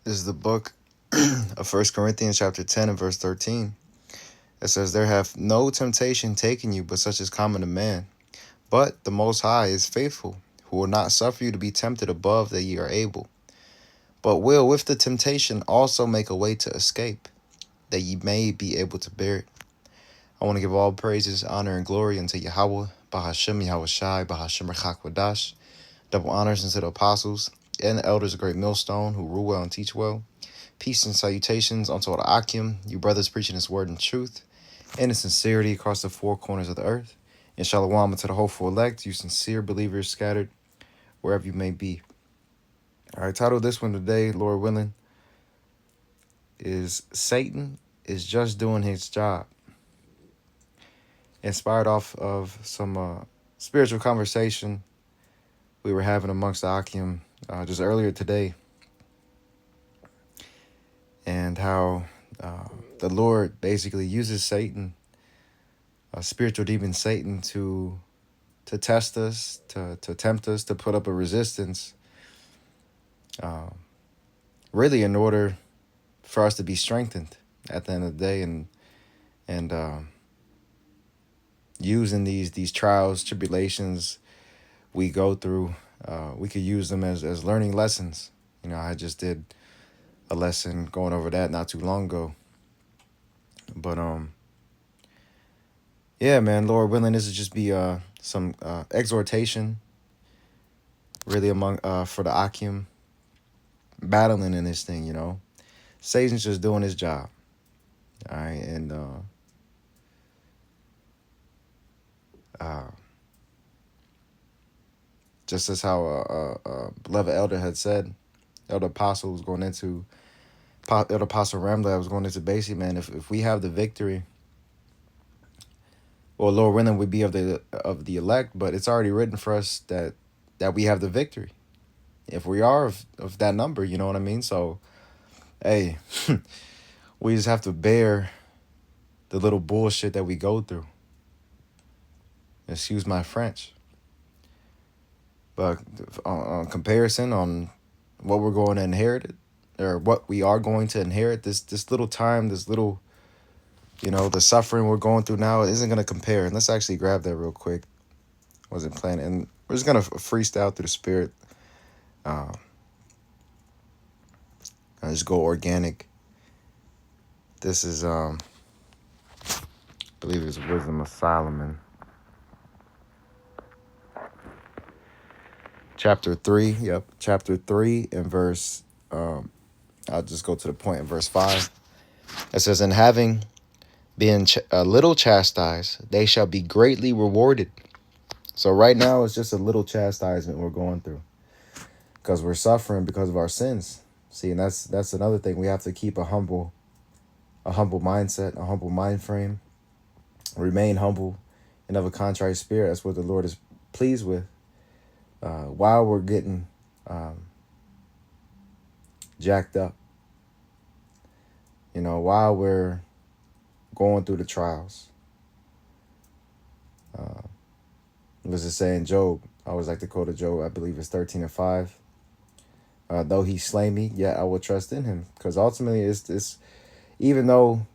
is the book of First Corinthians chapter 10 and verse 13. It says, "There hath no temptation taken you but such as common to man. But the Most High is faithful, who will not suffer you to be tempted above that ye are able, but will with the temptation also make a way to escape, that ye may be able to bear it." I want to give all praises, honor, and glory unto Yahweh, Bahashem Yahweh Shai, Bahashem Rechak. Double honors unto the apostles and the elders of Great Millstone, who rule well and teach well. Peace and salutations unto all the Akim, you brothers preaching this word in truth and in sincerity across the four corners of the earth. And shalom unto the hopeful elect, you sincere believers scattered wherever you may be. All right, title of this one today, Lord willing, is Satan is Just Doing His Job. Inspired off of some spiritual conversation we were having amongst the Akim just earlier today, and how the Lord basically uses Satan, spiritual demon Satan, to test us, to tempt us, to put up a resistance, really in order for us to be strengthened at the end of the day, and using these trials, tribulations we go through, we could use them as learning lessons. You know, I just did a lesson going over that not too long ago. But yeah, man, Lord willing, this would just be some exhortation, really among for the Akim battling in this thing. You know, Satan's just doing his job. All right, and just as how beloved elder had said, Elder Apostle was going into, Elder Apostle Ramley was going into basically, man, if we have the victory, well, Lord willing, we be of the elect, but it's already written for us that we have the victory. If we are of that number, you know what I mean? So, hey, we just have to bear the little bullshit that we go through. Excuse my French. But on comparison on what we're going to inherit, or what we are going to inherit, this little time, this little, you know, the suffering we're going through now isn't going to compare. And let's actually grab that real quick. Wasn't planning. And we're just going to freestyle through the spirit. I just go organic. This is, I believe it's Wisdom of Solomon. Chapter 3, chapter 3 and verse, I'll just go to the point in verse 5. It says, "And having been a little chastised, they shall be greatly rewarded." So right now, it's just a little chastisement we're going through, because we're suffering because of our sins. See, and that's another thing. We have to keep a humble mindset, a humble mind frame, remain humble, and of a contrite spirit. That's what the Lord is pleased with. While we're getting jacked up, you know, while we're going through the trials. Was it saying Job? I always like to quote a Job. I believe it's 13:5. Though he slay me, yet I will trust in him. Because ultimately, it's even though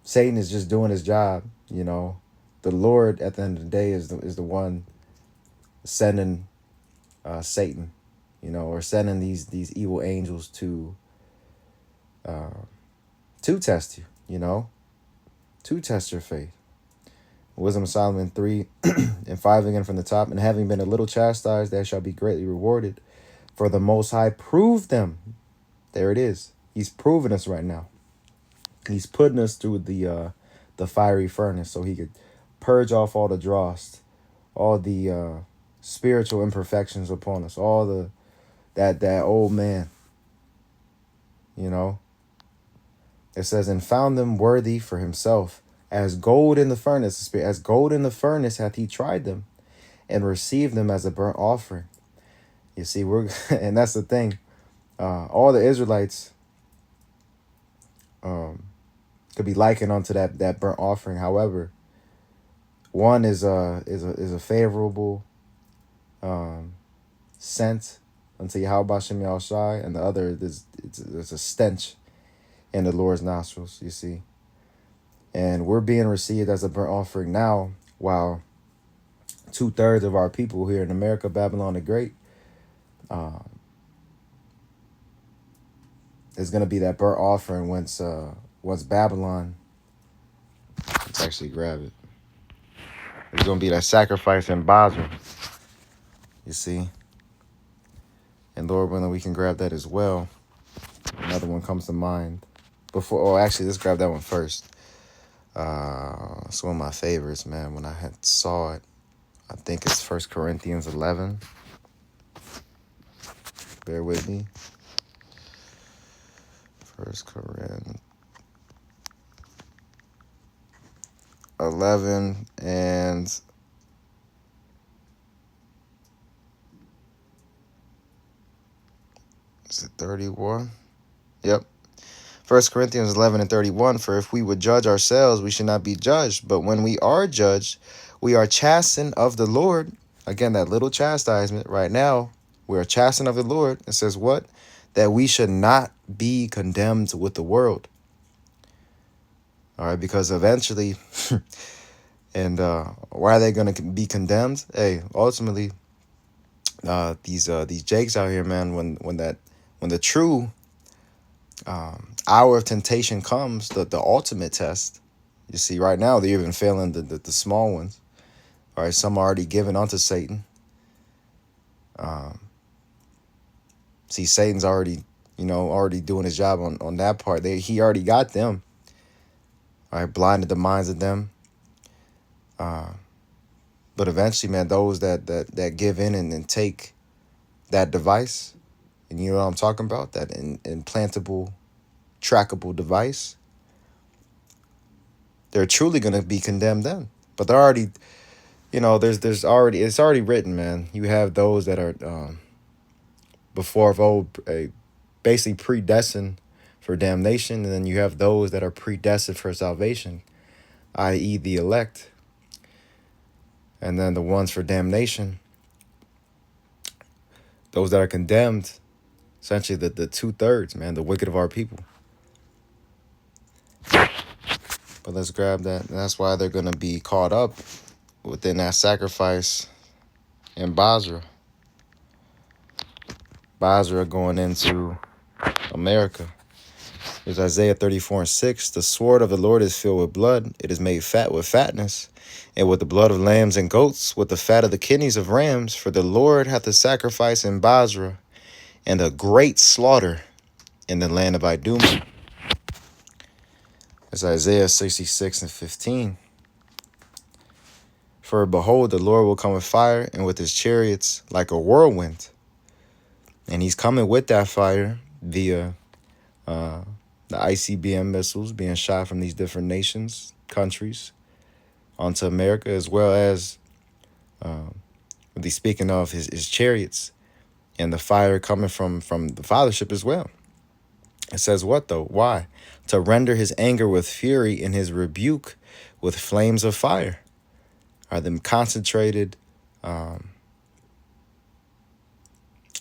Satan is just doing his job, you know, the Lord at the end of the day is the one sending Satan, you know, or sending these evil angels to test you, you know, to test your faith. Wisdom of Solomon 3 and 5 again from the top. "And having been a little chastised, they shall be greatly rewarded. For the Most High proved them." There it is. He's proving us right now. He's putting us through the fiery furnace so he could purge off all the dross, all the spiritual imperfections upon us, all that old man. You know, it says, "And found them worthy for himself, as gold in the furnace, as gold in the furnace hath he tried them, and received them as a burnt offering." You see, and that's the thing. All the Israelites could be likened unto that burnt offering. However, one is a favorable scent unto Yahweh Shem Yahushai, and the other, there's a stench in the Lord's nostrils, you see. And we're being received as a burnt offering now, while 2/3 of our people here in America, Babylon the Great, is going to be that burnt offering once Babylon, let's actually grab it. It's going to be that sacrifice in Basra, you see. And Lord willing, we can grab that as well. Another one comes to mind. Actually, let's grab that one first. It's one of my favorites, man. When I had saw it, I think it's 1 Corinthians 11. Bear with me. 1 Corinthians 11 and is it 31? Yep. 1 Corinthians 11 and 31, for if we would judge ourselves, we should not be judged. But when we are judged, we are chastened of the Lord. Again, that little chastisement right now, we are chastened of the Lord. It says what? That we should not be condemned with the world. All right, because eventually, and why are they going to be condemned? Hey, ultimately, these jakes out here, man, when the true hour of temptation comes, the ultimate test. You see, right now they're even failing the small ones. All right, some are already given unto Satan. See, Satan's already doing his job on that part. He already got them. All right, blinded the minds of them. But eventually, man, those that give in and take that device, and you know what I'm talking about, that implantable, trackable device, they're truly going to be condemned then. But they're already, it's already written, man. You have those that are before of old, basically predestined for damnation, and then you have those that are predestined for salvation, i.e. the elect. And then the ones for damnation, those that are condemned, essentially the 2/3, man, the wicked of our people. But let's grab that. And that's why they're going to be caught up within that sacrifice in Basra. Basra going into America. There's Isaiah 34:6. The sword of the Lord is filled with blood. It is made fat with fatness, and with the blood of lambs and goats, with the fat of the kidneys of rams. For the Lord hath a sacrifice in Basra, and a great slaughter in the land of Idumea. It's Isaiah 66:15. For behold, the Lord will come with fire, and with his chariots like a whirlwind. And he's coming with that fire via the ICBM missiles being shot from these different nations, countries, onto America, as well as speaking of his chariots and the fire coming from the fathership as well. It says what though? Why? To render his anger with fury and his rebuke with flames of fire. Are them concentrated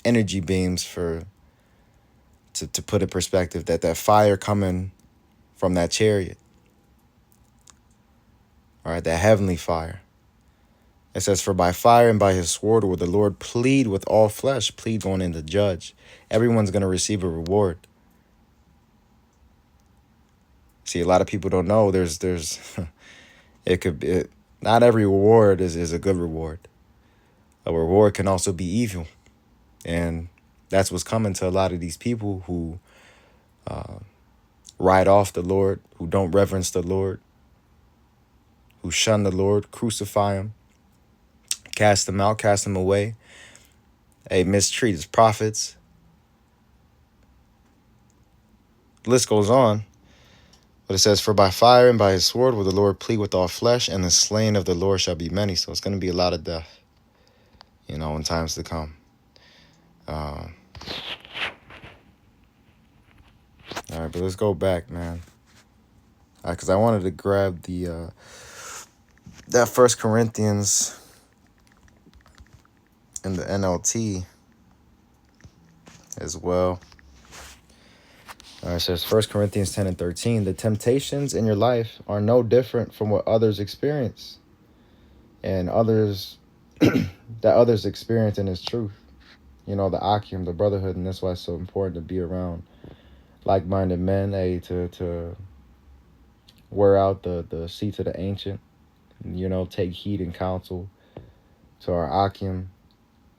energy beams to put in perspective that fire coming from that chariot. All right, that heavenly fire. It says, for by fire and by his sword will the Lord plead with all flesh, plead going in to judge. Everyone's going to receive a reward. See, a lot of people don't know there's not every reward is a good reward. A reward can also be evil. And that's what's coming to a lot of these people who write off the Lord, who don't reverence the Lord, who shun the Lord, crucify him, cast them out, cast them away, mistreat his prophets. The list goes on. But it says, for by fire and by his sword will the Lord plead with all flesh, and the slain of the Lord shall be many. So it's going to be a lot of death, in times to come. All right, but let's go back, man. Because I wanted to grab that 1 Corinthians in the NLT. as well. It says 1 Corinthians 10 and 13, the temptations in your life are no different from what others experience and others that others experience in His truth. The Akim, the brotherhood, and that's why it's so important to be around like-minded men, to wear out the seats of the ancient, take heed and counsel to our Akim,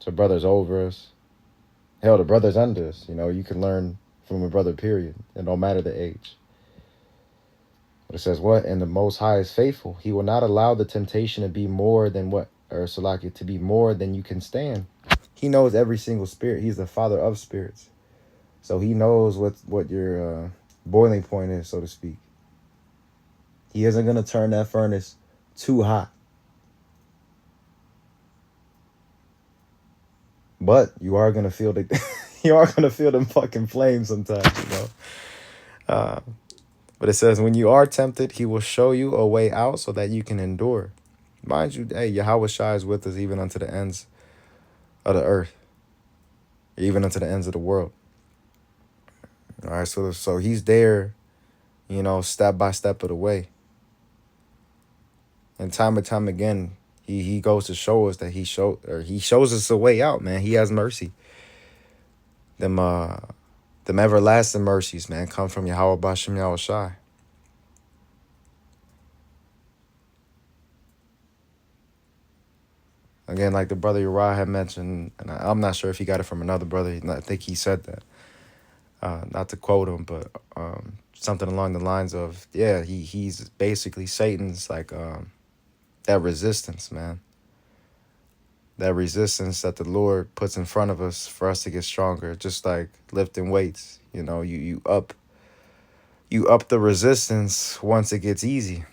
to brothers over us. Hell, the brothers under us. You can learn from a brother, period. It don't matter the age. But it says what? And the Most High is faithful. He will not allow the temptation to be more than to be more than you can stand. He knows every single spirit. He's the Father of spirits. So He knows what your boiling point is, so to speak. He isn't going to turn that furnace too hot. But you are going to feel them fucking flames sometimes, But it says, when you are tempted, He will show you a way out so that you can endure. Mind you, Yahweh Shai is with us even unto the ends of the earth, even unto the ends of the world. All right, so He's there, step by step of the way. And time and time again, he goes to show us that He shows us a way out, man. He has mercy. Them everlasting mercies, man, come from Yahweh Bashem Yahweh Shai. Again, like the brother Uriah had mentioned, and I'm not sure if he got it from another brother. I think he said that. Not to quote him, but something along the lines of, he's basically Satan's that resistance, man. That resistance that the Lord puts in front of us for us to get stronger, just like lifting weights. You up the resistance once it gets easy.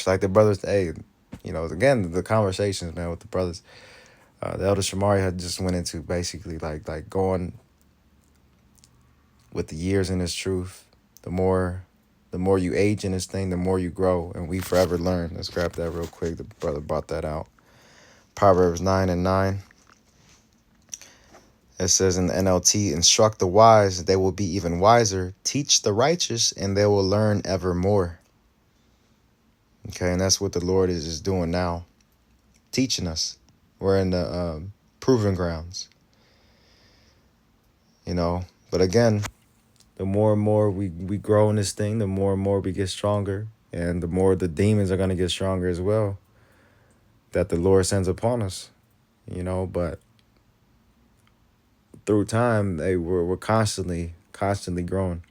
Like the brothers, again, the conversations, man, with the brothers. The Elder Shamari had just went into basically like going with the years in His truth. The more you age in this thing, the more you grow, and we forever learn. Let's grab that real quick. The brother brought that out. Proverbs 9:9. It says in the NLT, instruct the wise, they will be even wiser. Teach the righteous, and they will learn ever more. Okay, and that's what the Lord is doing now, teaching us. We're in the proving grounds. But again, the more and more we grow in this thing, the more and more we get stronger, and the more the demons are going to get stronger as well, that the Lord sends upon us. But through time, we're constantly growing.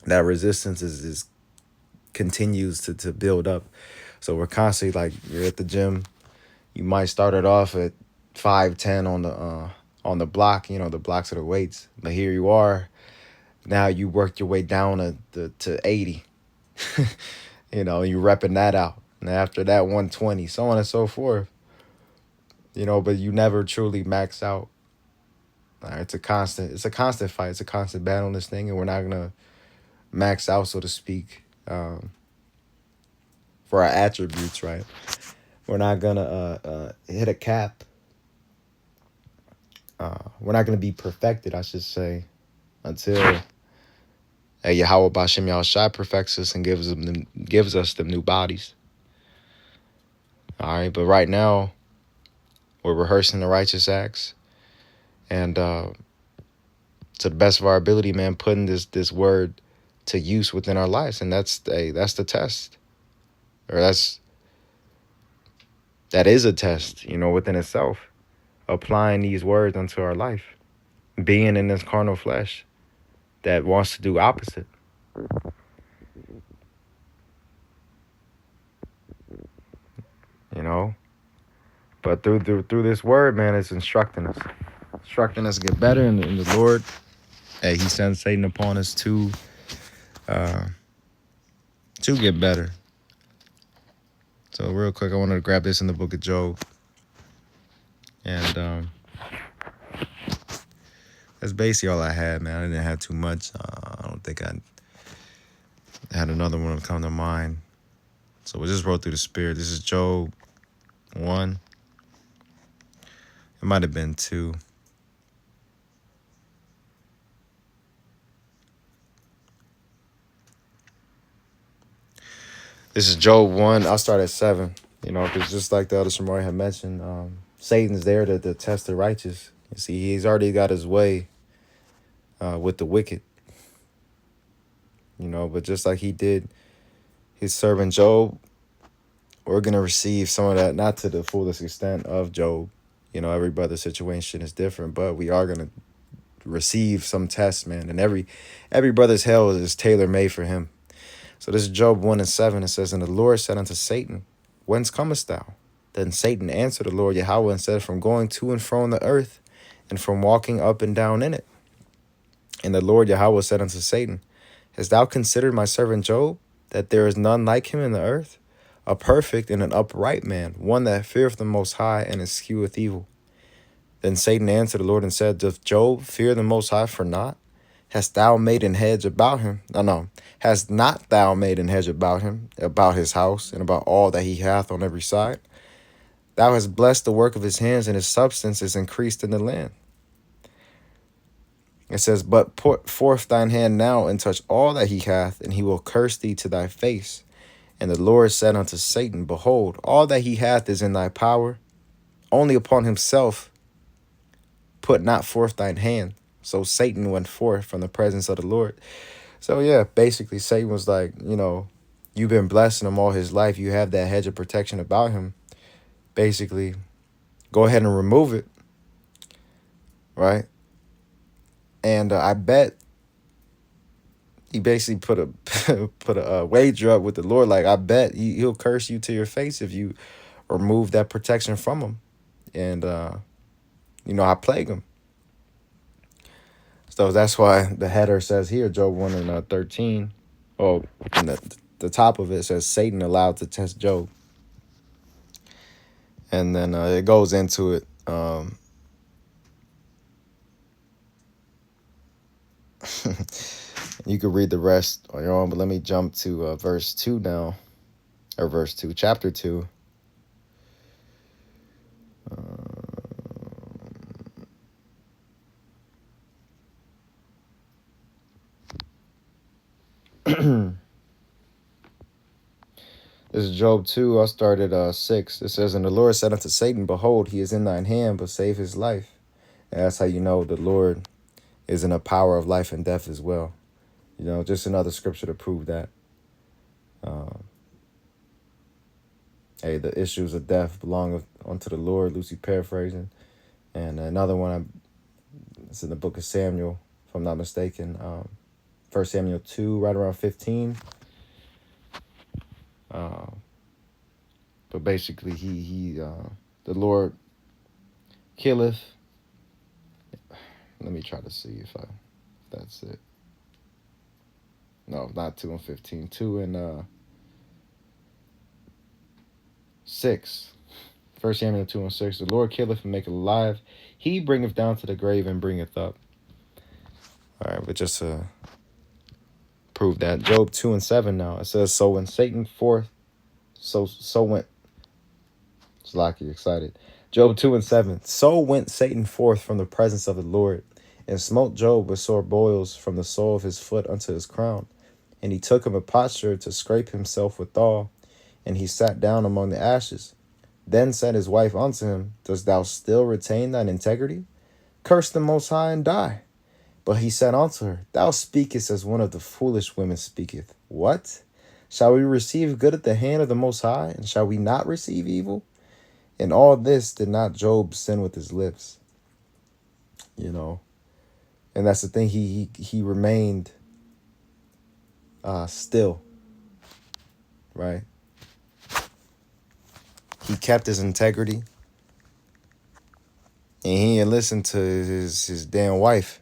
That resistance is continues to build up. So we're constantly, like, you're at the gym, you might start it off at 5'10" on the block, the blocks of the weights. But here you are, now you work your way down to 80. You're repping that out. And after that, 120, so on and so forth. But you never truly max out. It's a constant fight. It's a constant battle in this thing, and we're not gonna max out, so to speak, for our attributes, right? We're not gonna hit a cap. We're not gonna be perfected, I should say, until Yahweh Bashem Yahweh Shai perfects us and gives us them new bodies. All right, but right now we're rehearsing the righteous acts, and to the best of our ability, man, putting this word to use within our lives, and that's the test, or that is a test, within itself, applying these words unto our life, being in this carnal flesh that wants to do opposite. But through this word, man, it's instructing us to get better in the Lord. He sends Satan upon us to get better. So real quick, I wanted to grab this in the book of Job. And that's basically all I had, man. I didn't have too much. I don't think I had another one come to mind. So we'll just roll through the spirit. This is Job 1. It might have been 2. This is Job 1. I'll start at 7. You know, because just like the Elder Shamari had mentioned, Satan's there to test the righteous. You see, he's already got his way with the wicked. You know, but just like he did his servant Job, we're going to receive some of that, not to the fullest extent of Job. You know, every brother's situation is different, but we are going to receive some tests, man. And every brother's hell is tailor-made for him. So this is Job 1 and 7. It says, "And the Lord said unto Satan, Whence comest thou? Then Satan answered the Lord Yahweh and said, From going to and fro in the earth, and from walking up and down in it. And the Lord Yahweh said unto Satan, Hast thou considered my servant Job, that there is none like him in the earth, a perfect and an upright man, one that feareth the Most High and escheweth evil? Then Satan answered the Lord and said, Doth Job fear the Most High for naught? Hast thou made an hedge about him? No. Hast not thou made an hedge about him, about his house, and about all that he hath on every side? Thou hast blessed the work of his hands, and his substance is increased in the land." It says, "But put forth thine hand now, and touch all that he hath, and he will curse thee to thy face. And the Lord said unto Satan, Behold, all that he hath is in thy power. Only upon himself put not forth thine hand." So Satan went forth from the presence of the Lord. So yeah, basically Satan was like, you know, you've been blessing him all his life. You have that hedge of protection about him. Basically, go ahead and remove it, right? And I bet he basically put a wager up with the Lord. Like, I bet he'll curse you to your face if you remove that protection from him. And, you know, I plague him. So that's why the header says here, Job 1 and 13. Oh, and the top of it says Satan allowed to test Job. And then it goes into it. You could read the rest on your own, but let me jump to verse 2 now. Or verse 2, chapter 2. This is Job 2. I'll start at 6. It says, "And the Lord said unto Satan, Behold, he is in thine hand, but save his life." And that's how you know the Lord is in the power of life and death as well. You know, just another scripture to prove that. Hey, the issues of death belong unto the Lord, loosely paraphrasing. And another one, it's in the book of Samuel, if I'm not mistaken. 1 Samuel 2, right around 15. But basically, the Lord killeth. Let me try to see if that's it. No, not 2 and 15. 2 and 6. 1 Samuel 2 and 6. "The Lord killeth and maketh alive. He bringeth down to the grave and bringeth up." All right, but just to prove that. Job 2 and 7 now. It says, "So when Satan forth, so went," it's Lockie excited. Job 2 and 7. "So went Satan forth from the presence of the Lord, and smote Job with sore boils from the sole of his foot unto his crown. And he took him a potsherd to scrape himself withal, and he sat down among the ashes. Then said his wife unto him, Dost thou still retain thine integrity? Curse the Most High and die. But he said unto her, Thou speakest as one of the foolish women speaketh. What? Shall we receive good at the hand of the Most High, and shall we not receive evil? In all this did not Job sin with his lips." You know, and that's the thing. He remained still, right? He kept his integrity, and he didn't listen to his damn wife.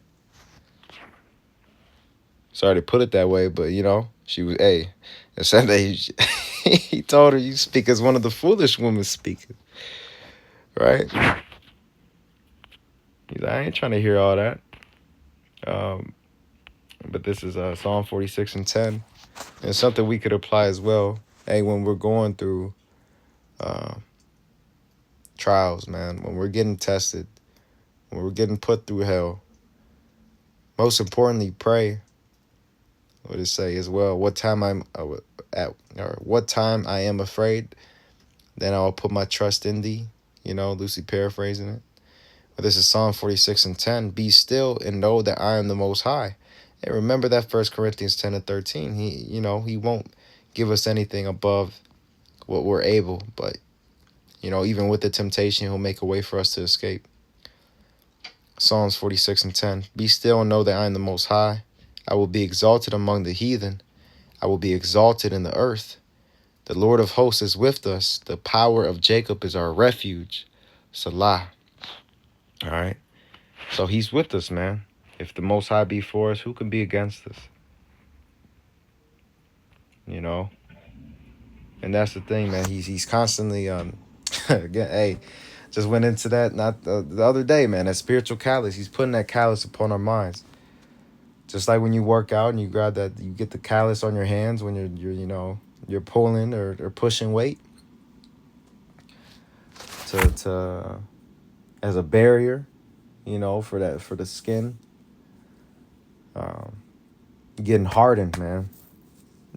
Sorry to put it that way, but you know, she was and Sunday he told her, "You speak as one of the foolish women speaketh." Right? He's like, "I ain't trying to hear all that." But this is Psalm 46 and 10. And something we could apply as well. Hey, when we're going through trials, man, when we're getting tested, when we're getting put through hell, most importantly, pray. What it say as well? What time or what time I am afraid, then I will put my trust in thee. Loosely paraphrasing it. But this is Psalm 46:10. Be still and know that I am the Most High. And remember that 1 Corinthians 10:13. He won't give us anything above what we're able. But, even with the temptation, he'll make a way for us to escape. Psalms 46:10. Be still and know that I am the Most High. I will be exalted among the heathen. I will be exalted in the earth. The Lord of hosts is with us. The power of Jacob is our refuge. Salah. All right. So he's with us, man. If the Most High be for us, who can be against us? And that's the thing, man. He's constantly again. Hey, just went into that not the other day, man. That spiritual callus. He's putting that callus upon our minds. Just like when you work out and you grab that, you get the callus on your hands when you're pulling or pushing weight to as a barrier, for the skin. Getting hardened, man.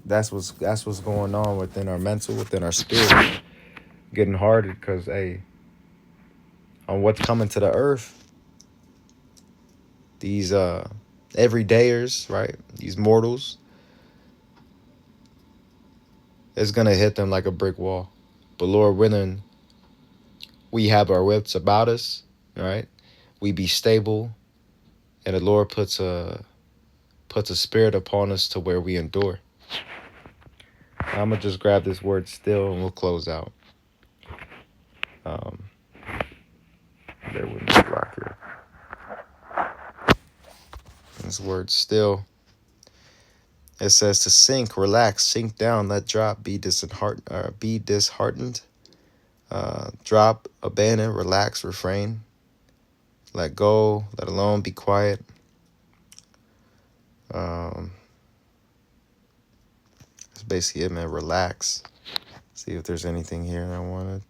That's what's going on within our mental, within our spirit. Getting hardened because, hey, on what's coming to the earth, these everydayers, right? These mortals, it's gonna hit them like a brick wall. But Lord willing, we have our wits about us, right? We be stable, and the Lord puts a spirit upon us to where we endure. I'm gonna just grab this word still, and we'll close out. There wouldn't be a block here. This word still. It says to sink, relax, sink down, let drop, be disheartened, drop, abandon, relax, refrain, let go, let alone, be quiet. That's basically it, man. Relax. See if there's anything here I wanted.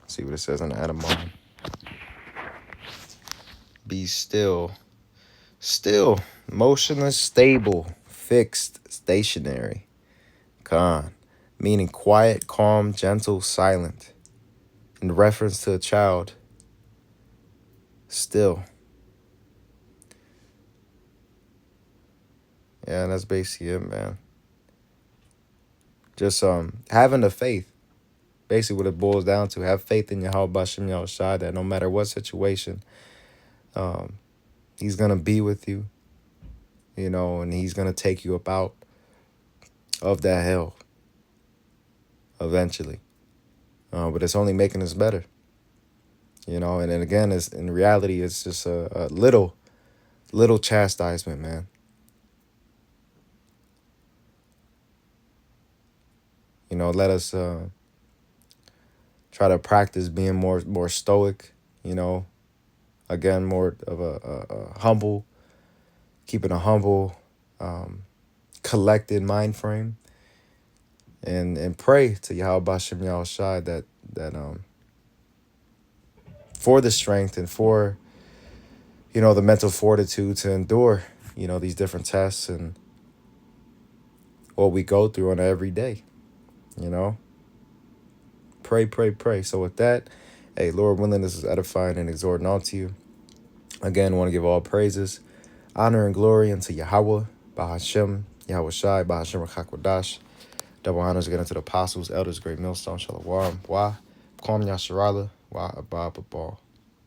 See what it says on the etymology. Be still. Still. Motionless, stable, fixed, stationary. Khan. Meaning quiet, calm, gentle, silent. In reference to a child. Still. Yeah, and that's basically it, man. Just having the faith. Basically what it boils down to. Have faith in Yahweh Bashem Yahushua that no matter what situation, he's going to be with you, and he's going to take you up out of that hell eventually. But it's only making us better, and then again, in reality, it's just a little chastisement, man. Let us try to practice being more stoic, again, more of a humble, keeping a humble, collected mind frame, and pray to Yahweh Bashem Yahushua that for the strength and for, the mental fortitude to endure, these different tests and what we go through on every day, Pray. So with that, hey, Lord willing, this is edifying and exhorting all to you. Again, I want to give all praises, honor, and glory unto Yahweh, Bahashem, Yahweh Shai, Bahashem Rakakwadash. Double honors again unto the apostles, elders, great millstone, Shalom, Wa, Kwam Yasharala, Wa Abba Babal.